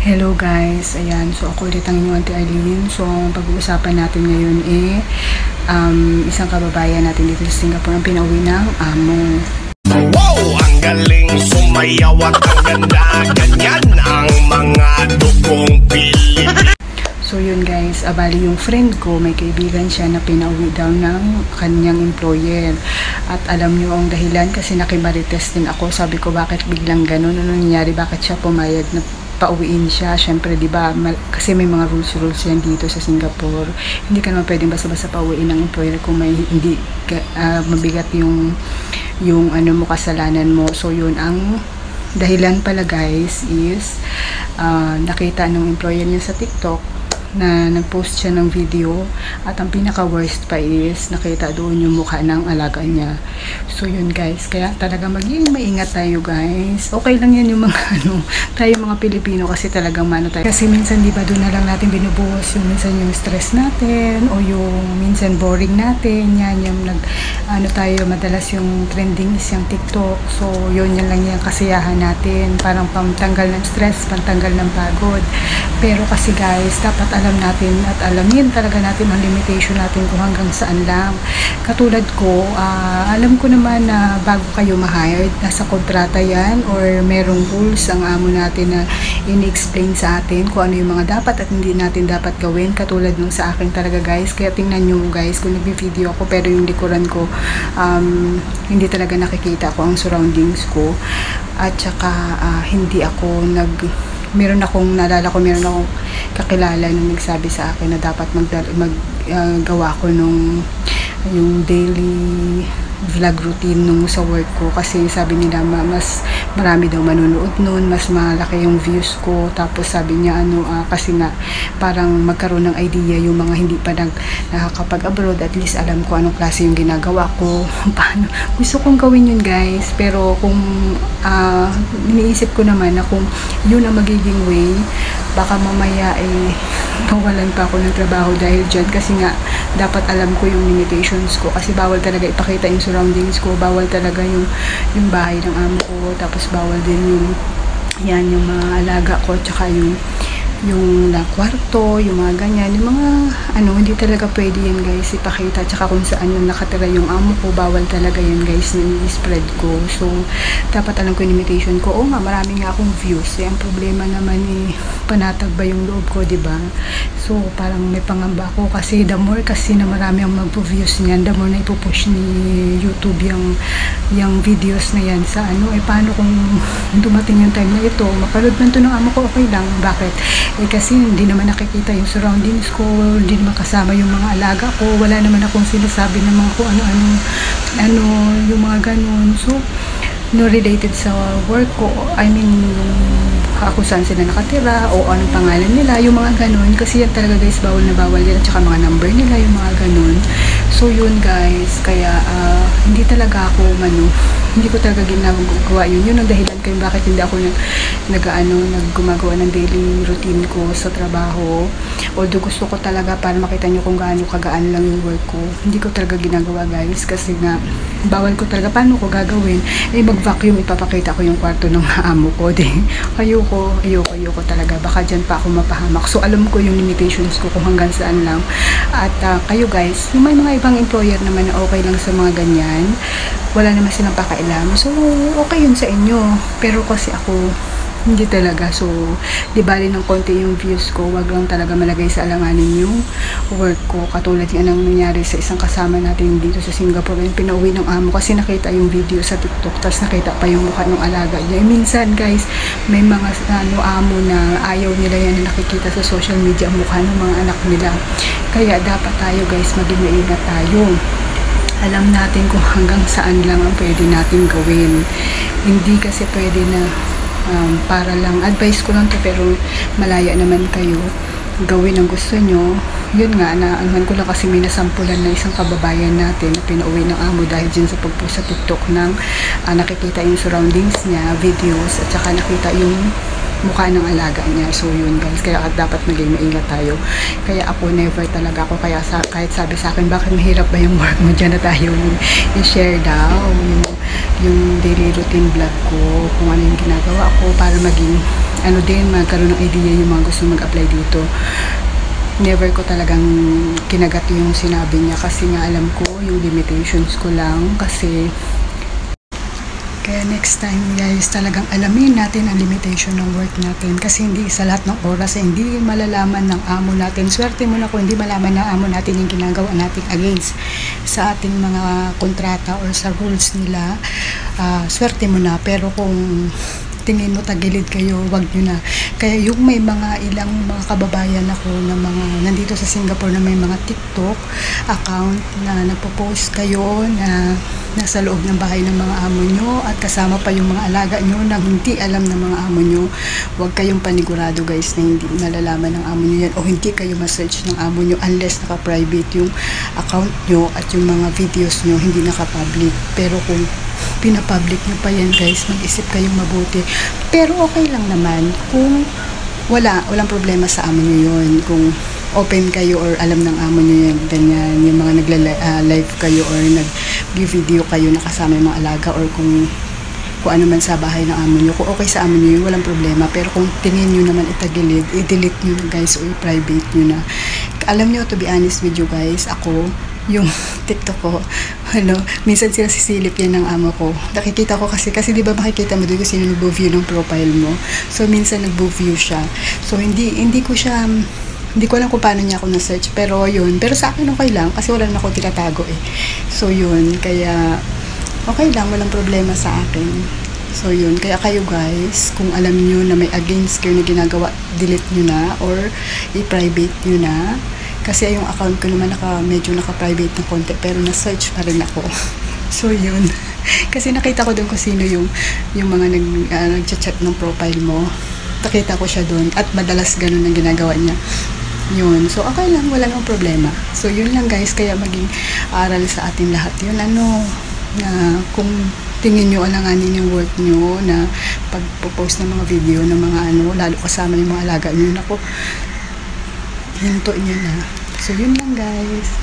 Hello guys, ayan, so ako ulit ang inyong Auntie Arlene. So ang pag-uusapan natin ngayon isang kababayan natin dito sa Singapore ang pinauwi ng amo. Wow! Ang galing sumayaw at ang ganda, ganyan ang mga dugong Pilipino. So yun guys, bali yung friend ko, may kaibigan siya na pinauwi daw ng kanyang employer. At alam nyo ang dahilan kasi nakimarites din ako. Sabi ko bakit biglang ganun, ano nangyari, bakit siya pumayag na pauwiin siya. Syempre diba, kasi may mga rules yan dito sa Singapore. Hindi ka naman pwedeng basta-basta pauwiin ng employer kung may hindi mabigat yung ano mo, kasalanan mo. So yun ang dahilan pala guys is nakita ng employer niya sa TikTok na nag-post siya ng video at ang pinaka-worst pa is nakita doon yung mukha ng alaga niya. So yun guys, kaya talaga maging maingat tayo guys. Okay lang yan yung mga tayo mga Pilipino kasi talagang mano tayo. Kasi minsan diba doon na lang natin binubuhos yung minsan yung stress natin o yung minsan boring natin. Yan yung tayo madalas yung trending is yung TikTok. So yun yan lang yung kasiyahan natin. Parang pantanggal ng stress, pantanggal ng pagod. Pero kasi guys, dapat alam natin at alamin talaga natin ang limitation natin kung hanggang saan lang. Katulad ko, alam ko naman na bago kayo ma-hired, nasa kontrata yan or merong rules ang amo natin na in-explain sa atin kung ano yung mga dapat at hindi natin dapat gawin. Katulad nung sa akin talaga guys. Kaya tingnan nyo guys, kung nag-video ako pero yung likuran ko hindi talaga nakikita ko ang surroundings ko. At saka hindi ako meron akong kakilala nung nagsabi sa akin na dapat maggawa ko nung yung daily vlog routine nung sa work ko kasi sabi nila mas marami daw manonood nun, mas malaki yung views ko. Tapos sabi niya kasi nga parang magkaroon ng idea yung mga hindi pa nakakapag-abroad, at least alam ko anong klase yung ginagawa ko. Paano gusto kong gawin yun guys, pero kung iniisip ko naman na kung yun ang magiging way, baka mamaya mawalan pa ako ng trabaho dahil dyan, kasi nga dapat alam ko yung limitations ko kasi bawal talaga ipakita yung surroundings ko, bawal talaga yung bahay ng amo ko, tapos bawal din yung mga alaga ko, tsaka yung kwarto, yung mga ganyan, yung mga hindi talaga pwede yan guys ipakita, tsaka kung saan yung nakatira yung amo ko, bawal talaga yan guys na i-spread ko. So dapat alam ko yung limitation ko. Oo nga, marami nga akong views, ang problema naman panatag ba yung loob ko, diba? So parang may pangamba ako kasi the more kasi na marami ang mag-views niyan, the more na ipupush ni YouTube yung videos na yan sa paano kung dumating yung time na ito, mapanood man to ng amo ko, okay lang, bakit? Kasi hindi naman nakikita yung surroundings ko, hindi naman kasama yung mga alaga ko, wala naman akong sinasabi ng mga kung ano yung mga ganun. So related sa work ko, I mean kung saan sila nakatira o anong pangalan nila, yung mga ganun, kasi yan talaga guys, bawal na bawal yan, at saka mga number nila, yung mga ganun. So yun guys, kaya hindi talaga ako hindi ko talaga ginagawa yun ang dahilan kayo bakit hindi ako naggumagawa ng daily routine ko sa trabaho. Although gusto ko talaga para makita nyo kung gaano kagaan lang yung work ko, hindi ko talaga ginagawa guys kasi nga bawal ko talaga. Paano ko gagawin? Mag-vacuum, ipapakita ko yung kwarto ng amo ko. Ayoko talaga, baka dyan pa ako mapahamak. So alam ko yung limitations ko kung hanggang saan lang. At kayo guys, yung may mga ibang employer naman na okay lang sa mga ganyan, wala naman silang pakailam, so okay yun sa inyo. Pero kasi ako hindi talaga. So di bali ng konti yung views ko, wag lang talaga malagay sa alanganin yung work ko. Katulad yan ang nangyari sa isang kasama natin dito sa Singapore, yung pinauwi ng amo kasi nakita yung video sa TikTok, tapos nakita pa yung mukha ng alaga niya. Minsan guys, may mga amo na ayaw nila yan na nakikita sa social media ang mukha ng mga anak nila. Kaya dapat tayo guys, maging maingat tayo. Alam natin kung hanggang saan lang ang pwede natin gawin. Hindi kasi pwede na para lang, advice ko lang to, pero malaya naman kayo, gawin ang gusto nyo. Yun nga, naanuhan ko lang kasi may nasampulan na isang kababayan natin na pinauwi ng amo dahil dyan sa pagpost sa TikTok ng nakikita yung surroundings niya, videos, at saka nakita yung mukha ng alaga niya. So yun guys, kaya dapat maging maingat tayo. Kaya ako never talaga ako, kahit sabi sa akin bakit mahirap ba yung work mo, dyan na tayo i-share daw yung daily routine vlog ko, kung ano yung ginagawa ko para maging ano din, magkaroon ng idea yung mga gusto mag-apply dito. Never ko talagang kinagat yung sinabi niya kasi nga alam ko yung limitations ko lang. Kaya next time guys, talagang alamin natin ang limitation ng work natin. Kasi hindi sa lahat ng oras, hindi malalaman ng amo natin. Swerte mo na kung hindi malaman ng amo natin yung ginagawa natin against sa ating mga kontrata or sa rules nila. Swerte mo na. Pero kung tingin mo tagilid kayo, wag nyo na. Kaya yung may ilang mga kababayan ako na nandito sa Singapore na may mga TikTok account na nagpo-post kayo na nasa loob ng bahay ng mga amo nyo at kasama pa yung mga alaga nyo na hindi alam ng mga amo nyo. Huwag kayong panigurado guys na hindi malalaman ng amo nyo yan o hindi kayo ma-search ng amo nyo unless naka-private yung account nyo at yung mga videos nyo hindi naka-public. Pero kung pinapublic nyo pa yan guys, mag-isip kayong mabuti. Pero okay lang naman kung walang problema sa amo nyo yun. Kung open kayo or alam ng amo nyo yan, ganyan, yung mga nagla-live kayo or nag-video kayo na kasama yung mga alaga or kung ano man sa bahay ng amo nyo. Kung okay sa amo nyo yun, walang problema. Pero kung tingin nyo naman itagilid, i-delete nyo guys o i-private nyo na. Alam nyo, to be honest with you guys, ako, yung TikTok ko, minsan sila sisilip yan ng amo ko. Nakikita ko kasi di ba makikita mo doon kung sino nag-view ng profile mo. So, minsan nag-view siya. So, hindi ko alam kung paano niya ako na-search. Pero, yun. Pero sa akin okay lang kasi wala na ako tinatago eh. So, yun. Kaya, okay lang. Walang problema sa akin. So, yun. Kaya kayo guys, kung alam nyo na may against kayo na ginagawa, delete nyo na or i-private nyo na. Kasi yung account ko naman medyo naka-private ng konti pero na-search pa rin ako. So yun. Kasi nakita ko doon kung sino yung mga nag-chat ng profile mo. Nakita ko siya doon at madalas ganun ang ginagawa niya. Yun. So okay lang, wala nang problema. So yun lang guys, kaya maging aral sa atin lahat yun. Na kung tingin nyo alanganin yung work nyo na pag-post ng mga video ng mga lalo kasama yung mga alaga nyo, hinto nyo na. So, yun lang guys.